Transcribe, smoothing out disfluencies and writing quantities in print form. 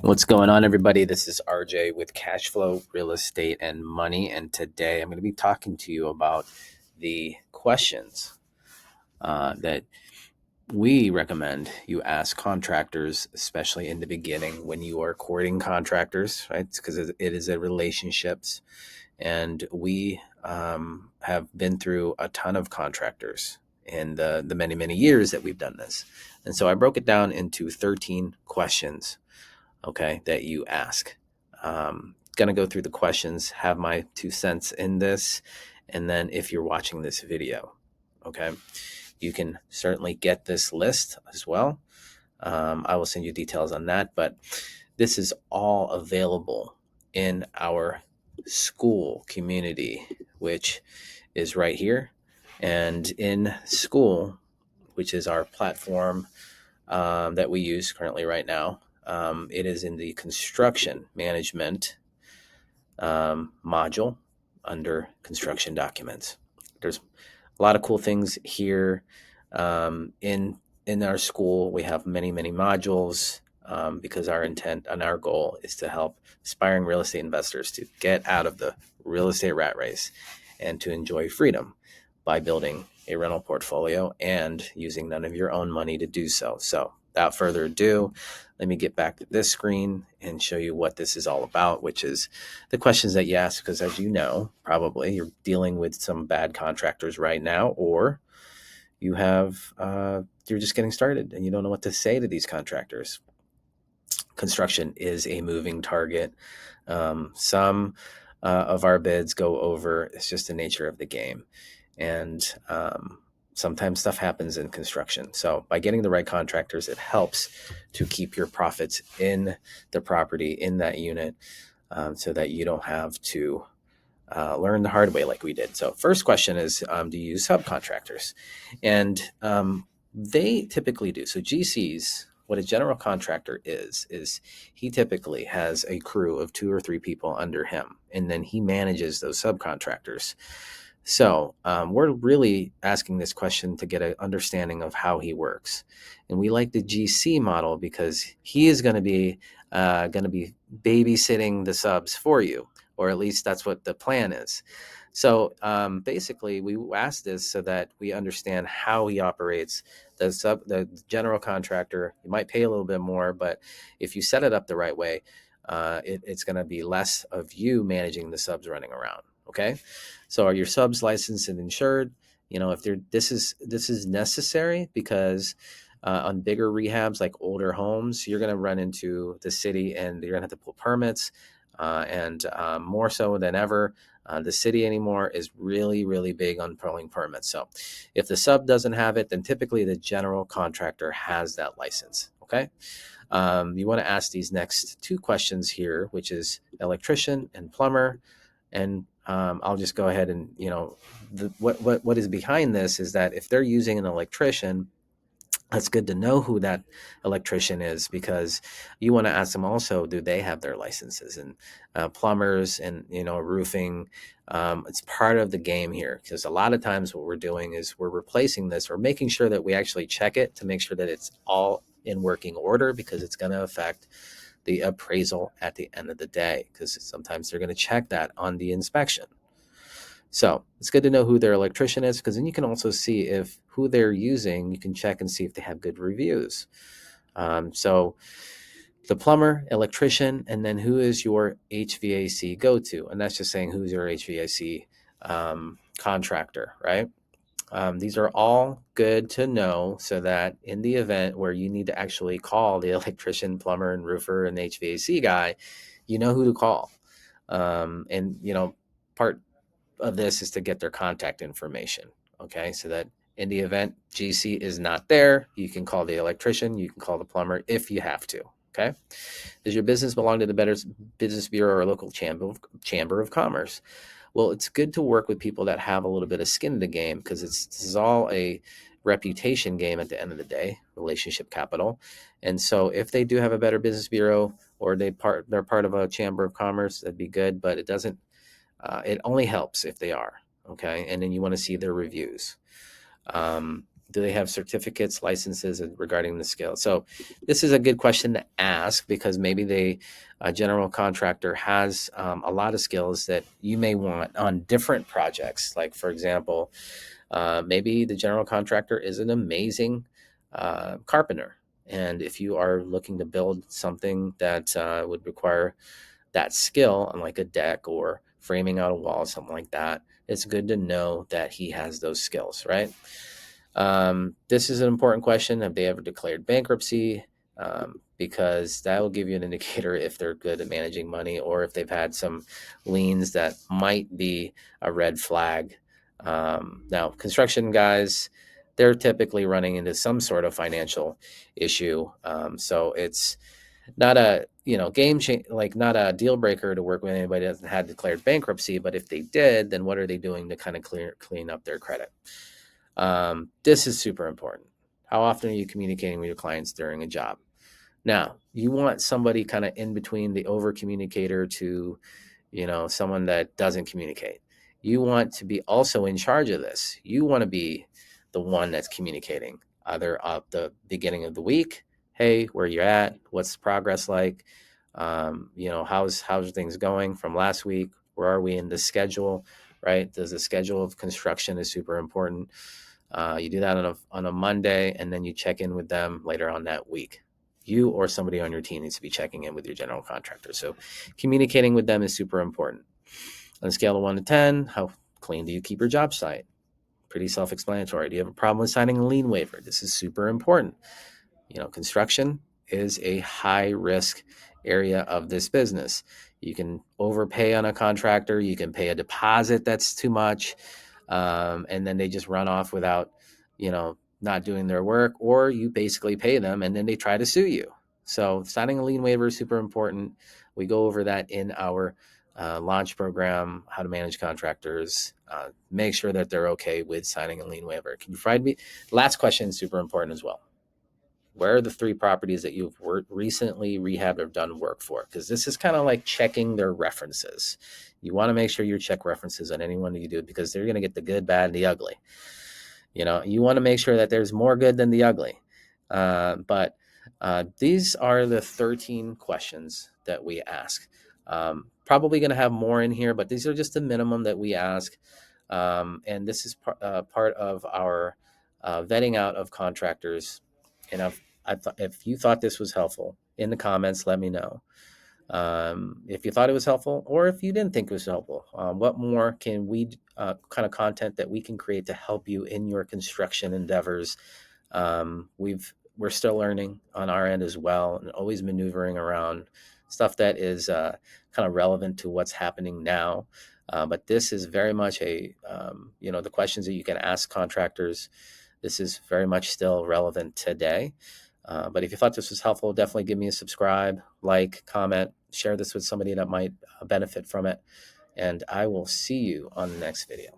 What's going on, everybody? This is RJ with Cash Flow, Real Estate, and Money. And today I'm going to be talking to you about the questions that we recommend you ask contractors, especially in the beginning when you are courting contractors, right? Because it is a relationships. And we have been through a ton of contractors in the many, many years that we've done this. And so I broke it down into 13 questions, okay, that you ask. Gonna go through the questions, have my 2 cents in this, and then if you're watching this video, okay, you can certainly get this list as well. I will send you details on that, but this is all available in our school community, which is right here. And in school, which is our platform that we use currently right now, it is in the construction management module under construction documents. There's a lot of cool things here. In our school, we have many, many modules because our intent and our goal is to help aspiring real estate investors to get out of the real estate rat race and to enjoy freedom by building a rental portfolio and using none of your own money to do so. So without further ado, let me get back to this screen and show you what this is all about, which is the questions that you ask, because as you know, probably you're dealing with some bad contractors right now, or you have you're just getting started and you don't know what to say to these contractors. Construction is a moving target. Some of our bids go over. It's just the nature of the game. And sometimes stuff happens in construction. So by getting the right contractors, it helps to keep your profits in the property, in that unit, so that you don't have to learn the hard way like we did. So first question is, do you use subcontractors? And they typically do. So GCs, what a general contractor is he typically has a crew of 2 or 3 people under him, and then he manages those subcontractors. So we're really asking this question to get an understanding of how he works. And we like the GC model because he is going to be babysitting the subs for you, or at least that's what the plan is. So basically, we ask this so that we understand how he operates. The general contractor, you might pay a little bit more, but if you set it up the right way, it's going to be less of you managing the subs running around. Okay, so are your subs licensed and insured? You know, if they're this is necessary because on bigger rehabs like older homes, you're going to run into the city and you're going to have to pull permits. And more so than ever, the city anymore is really, really big on pulling permits. So if the sub doesn't have it, then typically the general contractor has that license. Okay. You want to ask these next 2 questions here, which is electrician and plumber. And I'll just go ahead and, what is behind this is that if they're using an electrician, it's good to know who that electrician is, because you want to ask them also, do they have their licenses? And plumbers and, roofing, it's part of the game here, because a lot of times what we're doing is we're replacing this or making sure that we actually check it to make sure that it's all in working order, because it's going to affect the appraisal at the end of the day, because sometimes they're going to check that on the inspection. So it's good to know who their electrician is, because then you can also see if who they're using, you can check and see if they have good reviews. So the plumber, electrician, and then who is your HVAC go-to? And that's just saying who's your HVAC contractor, right? These are all good to know so that in the event where you need to actually call the electrician, plumber, and roofer and HVAC guy, you know who to call. And, part of this is to get their contact information. Okay. So that in the event GC is not there, you can call the electrician, you can call the plumber if you have to. Okay. Does your business belong to the Better Business Bureau or local chamber of commerce? Well, it's good to work with people that have a little bit of skin in the game, because this is all a reputation game at the end of the day, relationship capital. And so if they do have a Better Business Bureau or they're part of a chamber of commerce, that'd be good, but it doesn't, it only helps if they are. Okay. And then you want to see their reviews. Do they have certificates, licenses regarding the skill? So this is a good question to ask, because maybe a general contractor has a lot of skills that you may want on different projects. Like, for example, maybe the general contractor is an amazing carpenter. And if you are looking to build something that would require that skill on like a deck or framing out a wall, something like that, it's good to know that he has those skills, right? This is an important question. Have they ever declared bankruptcy? Because that will give you an indicator if they're good at managing money, or if they've had some liens that might be a red flag. Now, construction guys, they're typically running into some sort of financial issue. So it's not a game change, like not a deal breaker to work with anybody that hasn't had declared bankruptcy. But if they did, then what are they doing to kind of clean up their credit? This is super important. How often are you communicating with your clients during a job? Now, you want somebody kind of in between the over communicator to, someone that doesn't communicate. You want to be also in charge of this. You want to be the one that's communicating, either at the beginning of the week. Hey, where you at? What's the progress like? How's things going from last week? Where are we in the schedule? Right? Does the schedule of construction is super important. You do that on a Monday, and then you check in with them later on that week. You or somebody on your team needs to be checking in with your general contractor. So communicating with them is super important. On a scale of 1 to 10, how clean do you keep your job site? Pretty self-explanatory. Do you have a problem with signing a lien waiver? This is super important. Construction is a high risk area of this business. You can overpay on a contractor. You can pay a deposit that's too much. And then they just run off without, not doing their work, or you basically pay them and then they try to sue you. So signing a lien waiver is super important. We go over that in our launch program, how to manage contractors. Make sure that they're okay with signing a lien waiver. Can you provide me? Last question is super important as well. Where are the 3 properties that you've recently rehabbed or done work for? Because this is kind of like checking their references. You want to make sure you check references on anyone you do, because they're going to get the good, bad, and the ugly. You want to make sure that there's more good than the ugly. But these are the 13 questions that we ask. Probably going to have more in here, but these are just the minimum that we ask. And this is part of our vetting out of contractors. And if you thought this was helpful, in the comments, let me know. If you thought it was helpful, or if you didn't think it was helpful, what more can we kind of content that we can create to help you in your construction endeavors? We're still learning on our end as well, and always maneuvering around stuff that is kind of relevant to what's happening now. But this is very much the questions that you can ask contractors. This is very much still relevant today. But if you thought this was helpful, definitely give me a subscribe, like, comment, share this with somebody that might benefit from it. And I will see you on the next video.